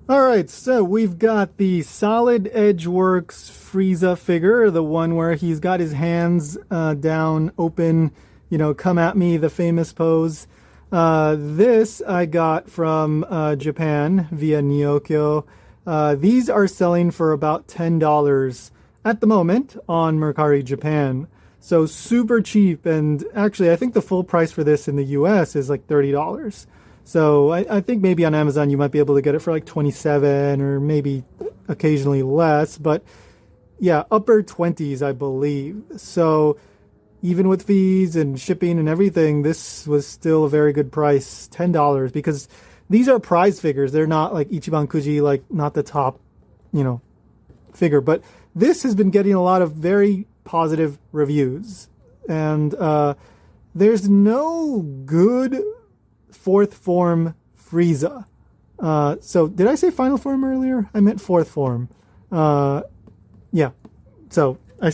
All right, so we've got the Solid Edge Works Frieza figure, the one where he's got his hands down, open, come at me, the famous pose. This I got from Japan via Nyokyo. These are selling for about $10 at the moment on Mercari Japan. So super cheap, and actually I think the full price for this in the US is like $30. So I think maybe on Amazon you might be able to get it for like 27 or maybe occasionally less, but yeah, upper 20s, I believe. So even with fees and shipping and everything, this was still a very good price, $10, because these are prize figures. They're not like Ichiban Kuji, like not the top, figure. But this has been getting a lot of very positive reviews. And there's no good fourth form Frieza. So did I say final form earlier? I meant fourth form. Yeah. So I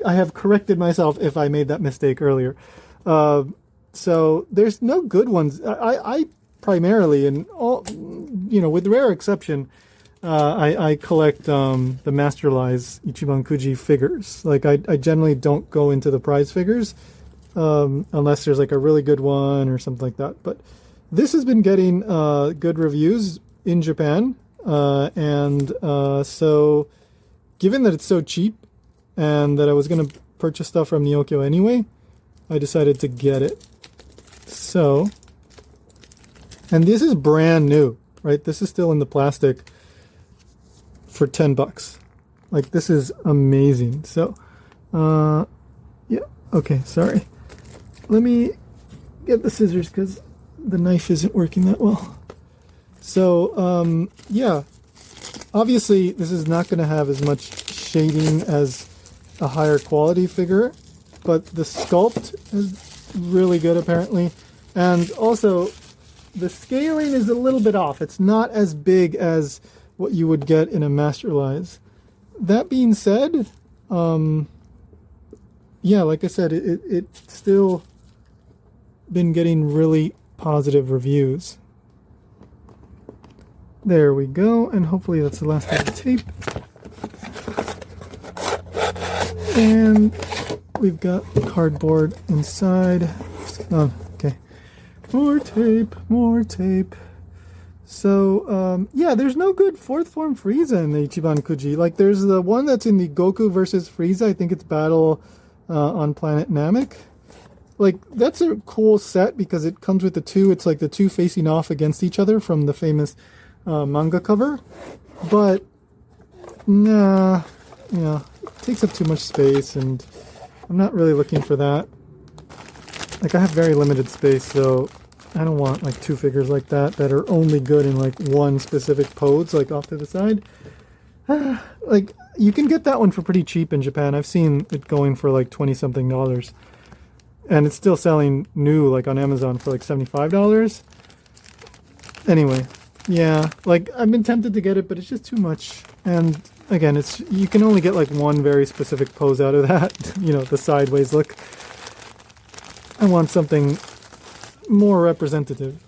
have corrected myself if I made that mistake earlier. So there's no good ones. I primarily, and all, with rare exception, I collect the Masterlize Ichiban Kuji figures. Like I generally don't go into the prize figures unless there's like a really good one or something like that. But this has been getting good reviews in Japan, and so given that it's so cheap and that I was going to purchase stuff from Nyokyo anyway, I decided to get it. So, and this is brand new, right? This is still in the plastic for $10. Like, this is amazing. So, yeah, okay, sorry. Let me get the scissors because the knife isn't working that well. So, yeah, obviously this is not going to have as much shading as a higher quality figure, but the sculpt is really good apparently. And also, the scaling is a little bit off. It's not as big as what you would get in a Masterlize. That being said, yeah, like I said, it's still been getting really positive reviews. There we go, and hopefully that's the last of the tape. And we've got cardboard inside. Oh, okay. More tape, more tape. So, yeah, there's no good fourth form Frieza in the Ichiban Kuji. Like, there's the one that's in the Goku versus Frieza. I think it's Battle on Planet Namek. Like, that's a cool set because it comes with the two. It's like the two facing off against each other from the famous manga cover. But, nah, it takes up too much space, and I'm not really looking for that. Like, I have very limited space, so I don't want like two figures like that are only good in like one specific pose, like off to the side. Like, you can get that one for pretty cheap in Japan. I've seen it going for like $20-something, and it's still selling new, like on Amazon, for like $75. Anyway, yeah, like I've been tempted to get it, but it's just too much. And again, you can only get like one very specific pose out of that. The sideways look. I want something more representative.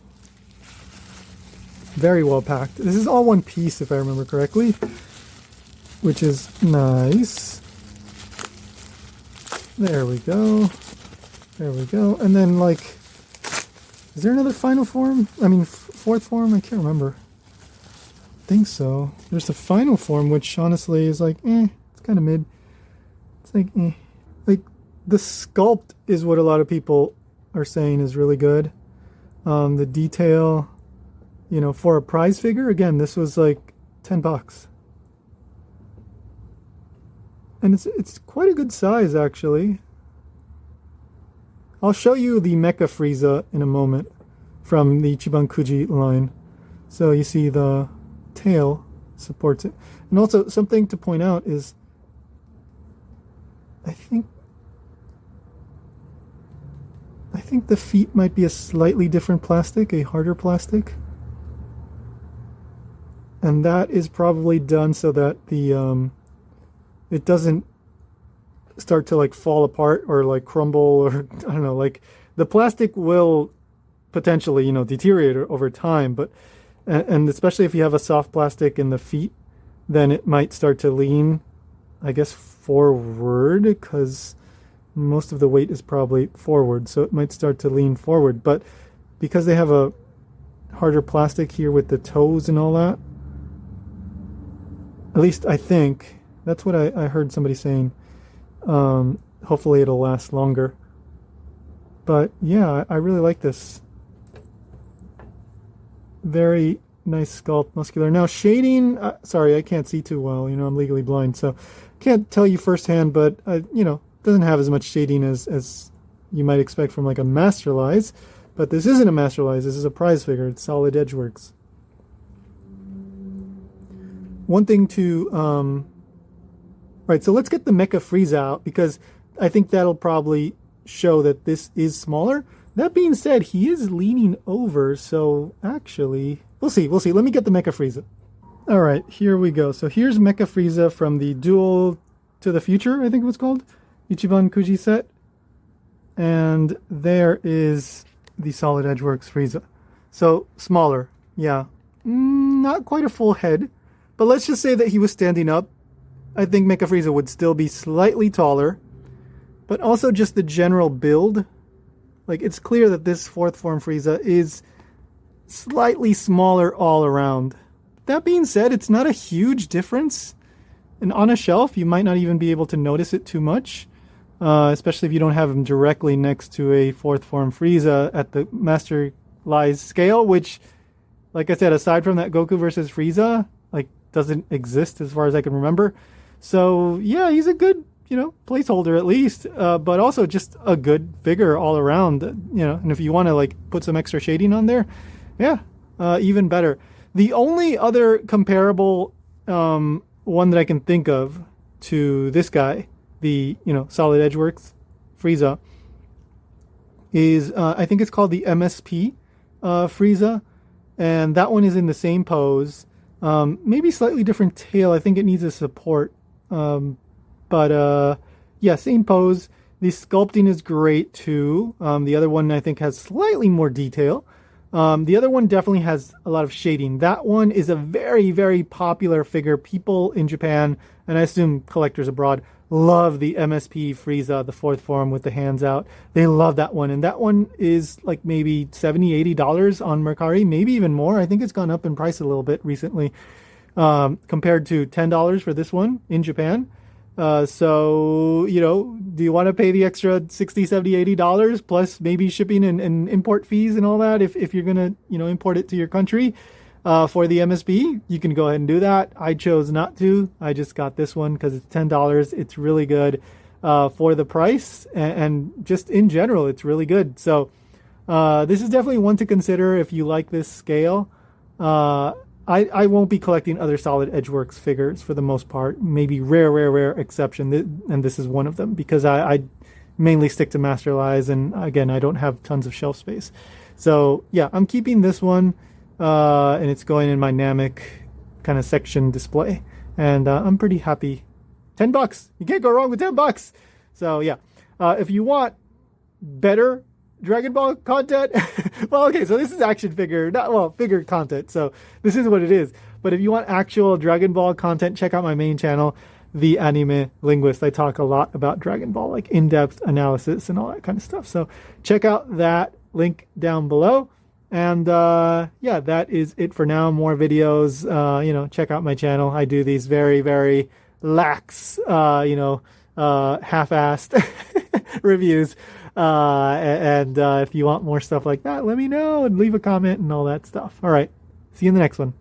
Very well packed. This is all one piece, if I remember correctly, which is nice. There we go. There we go. And then, like, is there another final form? I mean, fourth form? I can't remember. I think so. There's the final form, which honestly is like, it's kind of mid. It's like, Like, the sculpt is what a lot of people are saying is really good. The detail, for a prize figure, again, this was like $10. And it's quite a good size, actually. I'll show you the Mecha Frieza in a moment from the Ichiban Kuji line. So you see the tail supports it. And also, something to point out is, I think the feet might be a slightly different plastic, a harder plastic. And that is probably done so that the it doesn't start to like fall apart or like crumble, or I don't know, like the plastic will potentially, deteriorate over time, but And especially if you have a soft plastic in the feet, then it might start to lean, I guess, forward, because most of the weight is probably forward, so it might start to lean forward. But because they have a harder plastic here with the toes and all that, at least I think, that's what I heard somebody saying. Hopefully it'll last longer. But yeah, I really like this. Very nice sculpt, muscular. Now shading, sorry, I can't see too well. You know, I'm legally blind, so can't tell you firsthand, but you know, doesn't have as much shading as you might expect from like a Masterlize. But this isn't a Masterlize, this is a prize figure. It's solid edge works. One thing to, right, so let's get the Mecha Frieza out, because I think that'll probably show that this is smaller. That being said, he is leaning over, so actually, we'll see. Let me get the Mecha Frieza. All right, here we go. So here's Mecha Frieza from the Duel to the Future, I think it was called, Ichiban Kuji set. And there is the Solid Edgeworks Frieza. So smaller, yeah. Not quite a full head, but let's just say that he was standing up. I think Mecha Frieza would still be slightly taller, but also just the general build. Like, it's clear that this fourth form Frieza is slightly smaller all around. That being said, it's not a huge difference. And on a shelf, you might not even be able to notice it too much. Especially if you don't have him directly next to a fourth form Frieza at the Masterlize scale, which, like I said, aside from that Goku versus Frieza, like, doesn't exist as far as I can remember. So yeah, he's a good, you know, placeholder at least, but also just a good figure all around, you know. And if you want to like put some extra shading on there, yeah, even better. The only other comparable one that I can think of to this guy, the, you know, Solid Edgeworks Frieza, is I think it's called the MSP Frieza, and that one is in the same pose, maybe slightly different tail. I think it needs a support, but yeah, same pose. The sculpting is great too. The other one I think has slightly more detail. The other one definitely has a lot of shading. That one is a very, very popular figure. People in Japan, and I assume collectors abroad, love the MSP Frieza, the fourth form with the hands out. They love that one. And that one is like maybe $70, $80 on Mercari, maybe even more. I think it's gone up in price a little bit recently, compared to $10 for this one in Japan. So, you know, do you want to pay the extra $60, $70, $80 plus maybe shipping and import fees and all that if you're going to, you know, import it to your country for the MSB? You can go ahead and do that. I chose not to. I just got this one because it's $10. It's really good for the price, and just in general, it's really good. So this is definitely one to consider if you like this scale. I won't be collecting other Solid Edgeworks figures for the most part. Maybe rare exception, and this is one of them, because I mainly stick to Masterlize, and again, I don't have tons of shelf space. So yeah, I'm keeping this one, and it's going in my Namek kind of section display, and I'm pretty happy. $10, you can't go wrong with $10. So yeah, if you want better Dragon Ball content, well, okay, so this is action figure, figure content, so this is what it is. But if you want actual Dragon Ball content, check out my main channel, The Anime Linguist. I talk a lot about Dragon Ball, like in-depth analysis and all that kind of stuff. So check out that link down below. And yeah, that is it for now. More videos, you know, check out my channel. I do these very, very lax, you know, half-assed reviews. And if you want more stuff like that, let me know and leave a comment and all that stuff. All right. See you in the next one.